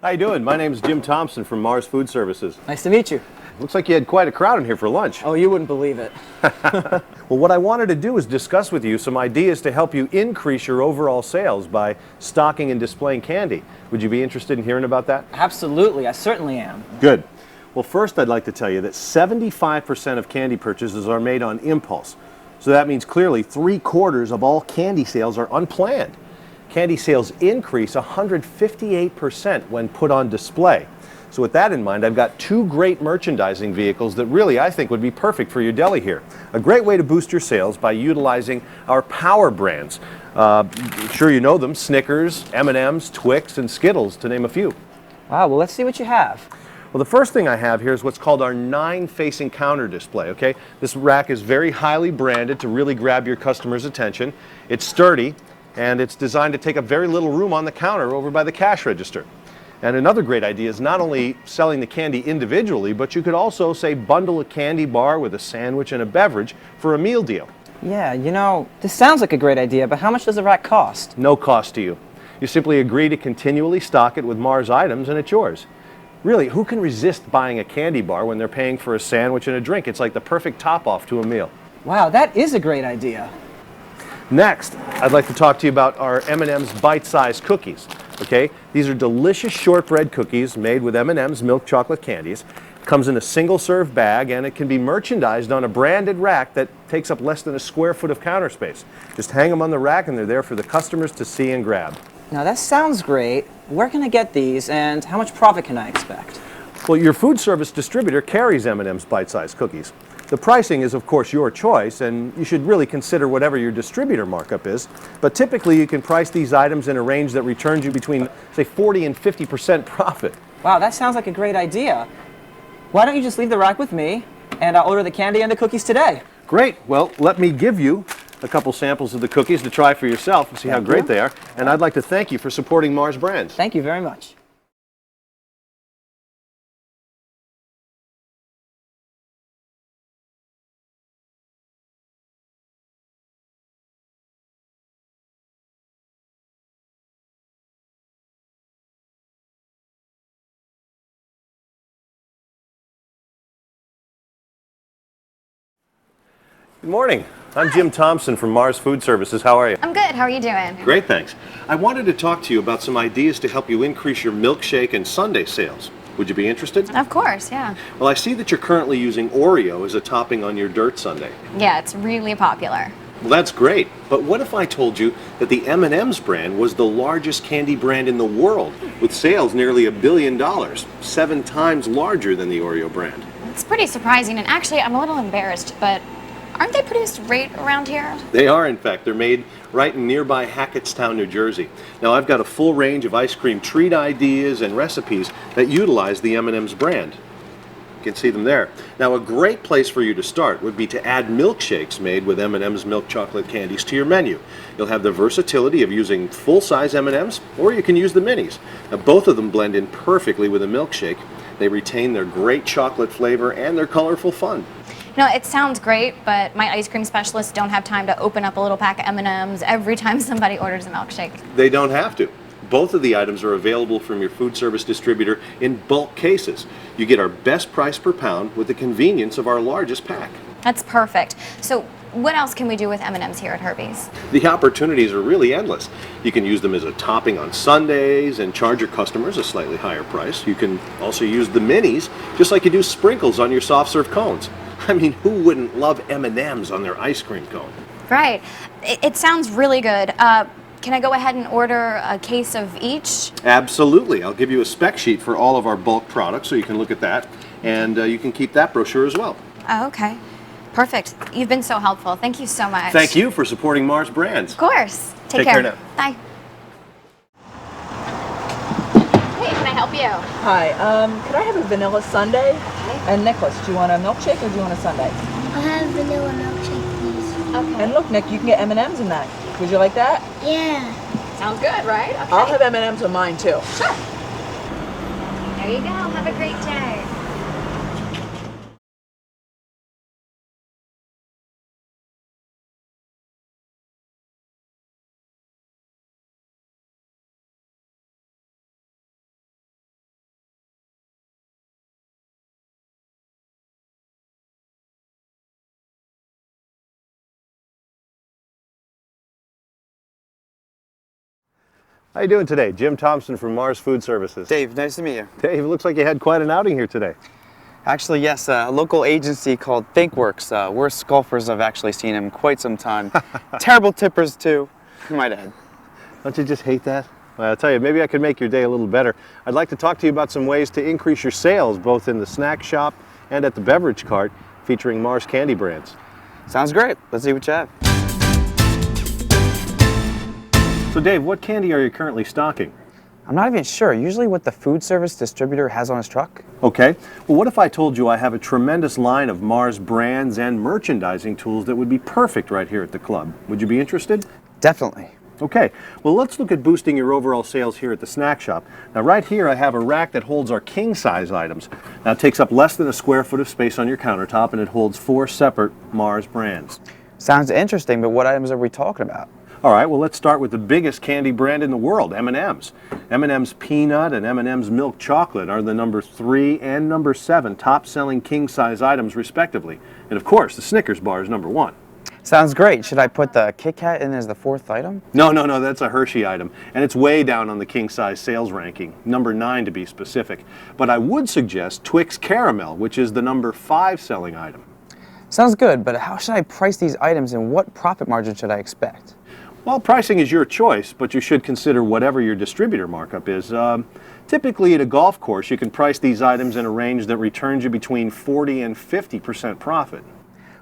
How you doing? My name's Jim Thompson from Mars Food Services. Nice to meet you. Looks like you had quite a crowd in here for lunch. Oh, you wouldn't believe it. Well, what I wanted to do is discuss with you some ideas to help you increase your overall sales by stocking and displaying candy. Would you be interested in hearing about that? Absolutely, I certainly am. Good. Well, first I'd like to tell you that 75% of candy purchases are made on impulse. So that means clearly 3/4 of all candy sales are unplanned. Candy sales increase 158% when put on display. So with that in mind, I've got two great merchandising vehicles that really I think would be perfect for your deli here. A great way to boost your sales by utilizing our power brands. Sure you know them, Snickers, M&M's, Twix, and Skittles, to name a few. Wow, well, let's see what you have. Well, the first thing I have here is what's called our 9-facing counter display, okay? This rack is very highly branded to really grab your customer's attention. It's sturdy, and it's designed to take up very little room on the counter over by the cash register. And another great idea is not only selling the candy individually, but you could also, say, bundle a candy bar with a sandwich and a beverage for a meal deal. Yeah, this sounds like a great idea, but how much does the rack cost? No cost to you. You simply agree to continually stock it with Mars items, and it's yours. Really, who can resist buying a candy bar when they're paying for a sandwich and a drink? It's like the perfect top-off to a meal. Wow, that is a great idea. Next, I'd like to talk to you about our M&M's bite-sized cookies. Okay, these are delicious shortbread cookies made with M&M's milk chocolate candies. It comes in a single-serve bag, and it can be merchandised on a branded rack that takes up less than a square foot of counter space. Just hang them on the rack, and they're there for the customers to see and grab. Now that sounds great. Where can I get these, and how much profit can I expect? Well, your food service distributor carries M&M's bite-sized cookies. The pricing is, of course, your choice, and you should really consider whatever your distributor markup is. But typically, you can price these items in a range that returns you between, say, 40 and 50% profit. Wow, that sounds like a great idea. Why don't you just leave the rack with me, and I'll order the candy and the cookies today? Great. Well, let me give you a couple samples of the cookies to try for yourself and see how great they are. And I'd like to thank you for supporting Mars Brands. Thank you very much. Good morning. I'm Jim Thompson from Mars Food Services. How are you? I'm good. How are you doing? Great, thanks. I wanted to talk to you about some ideas to help you increase your milkshake and sundae sales. Would you be interested? Of course, yeah. Well, I see that you're currently using Oreo as a topping on your dirt sundae. Yeah, it's really popular. Well, that's great. But what if I told you that the M&M's brand was the largest candy brand in the world, with sales nearly $1 billion, 7 times larger than the Oreo brand? It's pretty surprising, and actually I'm a little embarrassed, but aren't they produced right around here? They are, in fact. They're made right in nearby Hackettstown, New Jersey. Now, I've got a full range of ice cream treat ideas and recipes that utilize the M&M's brand. You can see them there. Now, a great place for you to start would be to add milkshakes made with M&M's milk chocolate candies to your menu. You'll have the versatility of using full-size M&M's, or you can use the minis. Now, both of them blend in perfectly with a milkshake. They retain their great chocolate flavor and their colorful fun. It sounds great, but my ice cream specialists don't have time to open up a little pack of M&Ms every time somebody orders a milkshake. They don't have to. Both of the items are available from your food service distributor in bulk cases. You get our best price per pound with the convenience of our largest pack. That's perfect. So what else can we do with M&Ms here at Herbie's? The opportunities are really endless. You can use them as a topping on sundaes and charge your customers a slightly higher price. You can also use the minis just like you do sprinkles on your soft serve cones. I mean, who wouldn't love M&Ms on their ice cream cone? Right. It sounds really good. Can I go ahead and order a case of each? Absolutely. I'll give you a spec sheet for all of our bulk products so you can look at that, and you can keep that brochure as well. Oh, okay. Perfect. You've been so helpful. Thank you so much. Thank you for supporting Mars Brands. Of course. Take care now. Bye. Hey, can I help you? Hi, could I have a vanilla sundae? And Nicholas, do you want a milkshake or do you want a sundae? I'll have vanilla milkshake, please. Okay. And look, Nick, you can get M&Ms in that. Would you like that? Yeah. Sounds good, right? Okay. I'll have M&Ms in mine too. Sure. There you go. Have a great day. How you doing today? Jim Thompson from Mars Food Services. Dave, nice to meet you. Dave, it looks like you had quite an outing here today. Actually, yes, a local agency called ThinkWorks. Worst golfers I've actually seen in quite some time. Terrible tippers, too, I might add. Don't you just hate that? Well, I'll tell you, maybe I could make your day a little better. I'd like to talk to you about some ways to increase your sales, both in the snack shop and at the beverage cart, featuring Mars candy brands. Sounds great. Let's see what you have. So Dave, what candy are you currently stocking? I'm not even sure. Usually what the food service distributor has on his truck. Okay. Well, what if I told you I have a tremendous line of Mars brands and merchandising tools that would be perfect right here at the club? Would you be interested? Definitely. Okay. Well, let's look at boosting your overall sales here at the snack shop. Now, right here, I have a rack that holds our king-size items. Now, it takes up less than a square foot of space on your countertop, and it holds 4 separate Mars brands. Sounds interesting, but what items are we talking about? All right, well, let's start with the biggest candy brand in the world, M&M's. M&M's Peanut and M&M's Milk Chocolate are the number 3 and number 7 top-selling king-size items, respectively. And, of course, the Snickers bar is number 1. Sounds great. Should I put the Kit Kat in as the 4th item? No, that's a Hershey item, and it's way down on the king-size sales ranking, number 9 to be specific. But I would suggest Twix Caramel, which is the number 5 selling item. Sounds good, but how should I price these items and what profit margin should I expect? Well, pricing is your choice, but you should consider whatever your distributor markup is. Typically at a golf course, you can price these items in a range that returns you between 40 and 50% profit.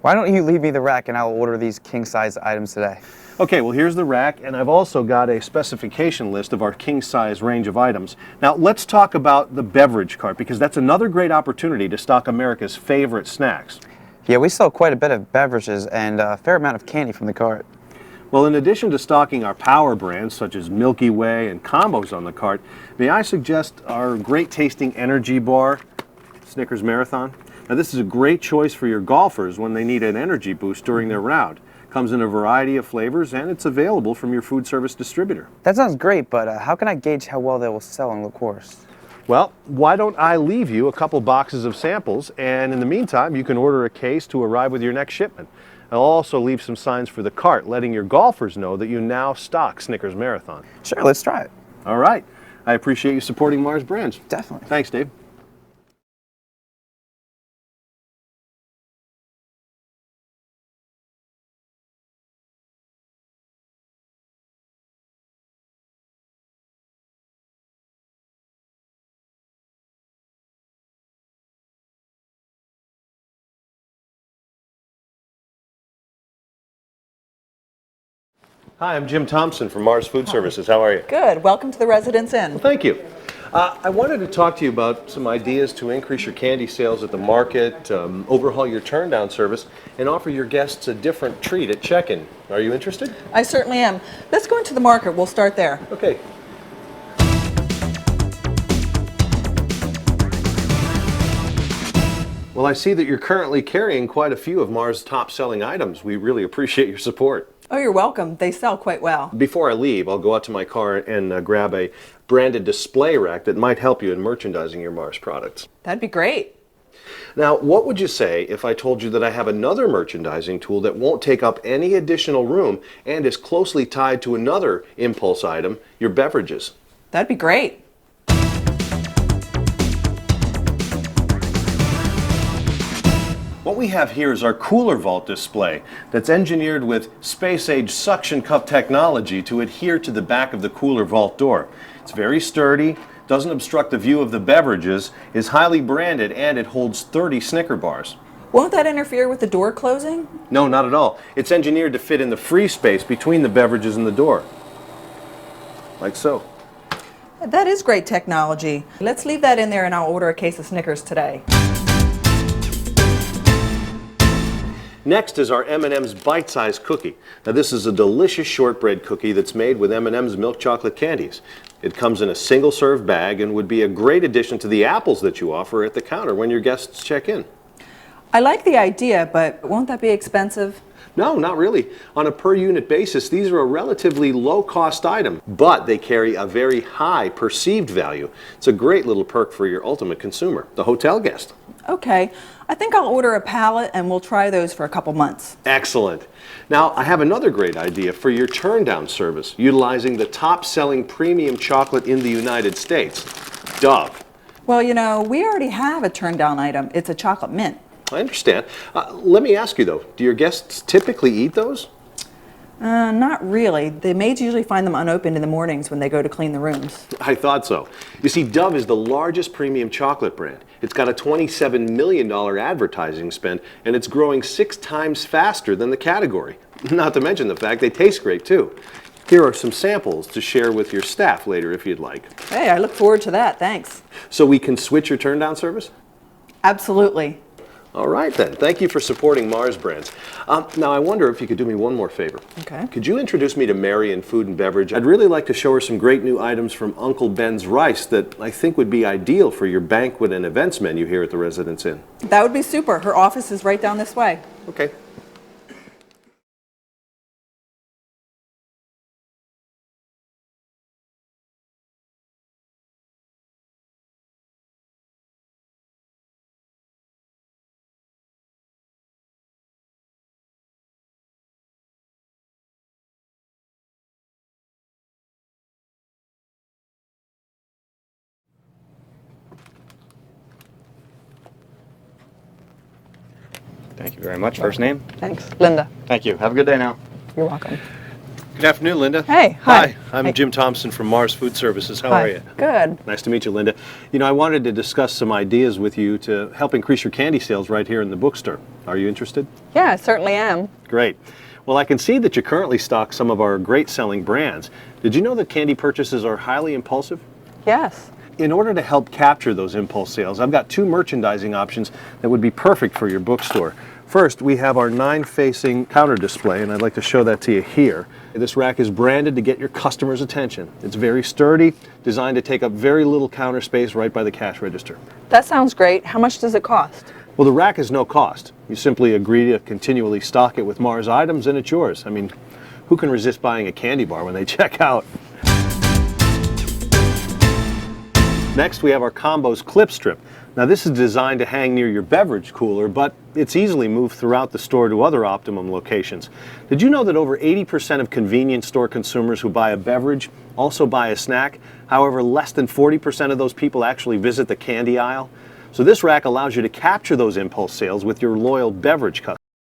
Why don't you leave me the rack and I'll order these king-size items today? Okay, well, here's the rack, and I've also got a specification list of our king-size range of items. Now, let's talk about the beverage cart, because that's another great opportunity to stock America's favorite snacks. Yeah, we sell quite a bit of beverages and a fair amount of candy from the cart. Well, in addition to stocking our power brands, such as Milky Way and combos on the cart, may I suggest our great-tasting energy bar, Snickers Marathon? Now, this is a great choice for your golfers when they need an energy boost during their round. Comes in a variety of flavors, and it's available from your food service distributor. That sounds great, but how can I gauge how well they will sell on the course? Well, why don't I leave you a couple boxes of samples, and in the meantime, you can order a case to arrive with your next shipment. I'll also leave some signs for the cart, letting your golfers know that you now stock Snickers Marathon. Sure, let's try it. All right. I appreciate you supporting Mars brands. Definitely. Thanks, Dave. Hi, I'm Jim Thompson from Mars Food Services. How are you? Good. Welcome to the Residence Inn. Thank you. I wanted to talk to you about some ideas to increase your candy sales at the market, overhaul your turn-down service, and offer your guests a different treat at check-in. Are you interested? I certainly am. Let's go into the market. We'll start there. Okay. Well, I see that you're currently carrying quite a few of Mars' top-selling items. We really appreciate your support. Oh, you're welcome. They sell quite well. Before I leave, I'll go out to my car and grab a branded display rack that might help you in merchandising your Mars products. That'd be great. Now, what would you say if I told you that I have another merchandising tool that won't take up any additional room and is closely tied to another impulse item, your beverages? That'd be great. What we have here is our cooler vault display that's engineered with space-age suction cup technology to adhere to the back of the cooler vault door. It's very sturdy, doesn't obstruct the view of the beverages, is highly branded, and it holds 30 Snicker bars. Won't that interfere with the door closing? No, not at all. It's engineered to fit in the free space between the beverages and the door. Like so. That is great technology. Let's leave that in there and I'll order a case of Snickers today. Next is our M&M's bite-sized cookie. Now this is a delicious shortbread cookie that's made with M&M's milk chocolate candies. It comes in a single-serve bag and would be a great addition to the apples that you offer at the counter when your guests check in. I like the idea, but won't that be expensive? No, not really. On a per unit basis, these are a relatively low cost item, but they carry a very high perceived value. It's a great little perk for your ultimate consumer, the hotel guest. Okay, I think I'll order a pallet and we'll try those for a couple months. Excellent. Now, I have another great idea for your turn-down service, utilizing the top-selling premium chocolate in the United States, Dove. Well, you know, we already have a turn-down item. It's a chocolate mint. I understand. Let me ask you, though, do your guests typically eat those? Not really. The maids usually find them unopened in the mornings when they go to clean the rooms. I thought so. You see, Dove is the largest premium chocolate brand. It's got a $27 million advertising spend, and it's growing 6 times faster than the category. Not to mention the fact they taste great, too. Here are some samples to share with your staff later if you'd like. Hey, I look forward to that. Thanks. So we can switch your turn-down service? Absolutely. All right, then. Thank you for supporting Mars Brands. Now, I wonder if you could do me one more favor. Okay. Could you introduce me to Mary in food and beverage? I'd really like to show her some great new items from Uncle Ben's Rice that I think would be ideal for your banquet and events menu here at the Residence Inn. That would be super. Her office is right down this way. Okay. Thank you very much. First name? Thanks. Linda. Thank you. Have a good day now. You're welcome. Good afternoon, Linda. Hey, hi. I'm Hey. Jim Thompson from Mars Food Services. How are you? Good. Nice to meet you, Linda. You know, I wanted to discuss some ideas with you to help increase your candy sales right here in the bookstore. Are you interested? Yeah, I certainly am. Great. Well, I can see that you currently stock some of our great selling brands. Did you know that candy purchases are highly impulsive? Yes. In order to help capture those impulse sales, I've got 2 merchandising options that would be perfect for your bookstore. First, we have our 9-facing counter display, and I'd like to show that to you here. This rack is branded to get your customers' attention. It's very sturdy, designed to take up very little counter space right by the cash register. That sounds great. How much does it cost? Well, the rack is no cost. You simply agree to continually stock it with Mars items, and it's yours. I mean, who can resist buying a candy bar when they check out? Next, we have our Combos Clip Strip. Now, this is designed to hang near your beverage cooler, but it's easily moved throughout the store to other optimum locations. Did you know that over 80% of convenience store consumers who buy a beverage also buy a snack? However, less than 40% of those people actually visit the candy aisle. So this rack allows you to capture those impulse sales with your loyal beverage customers.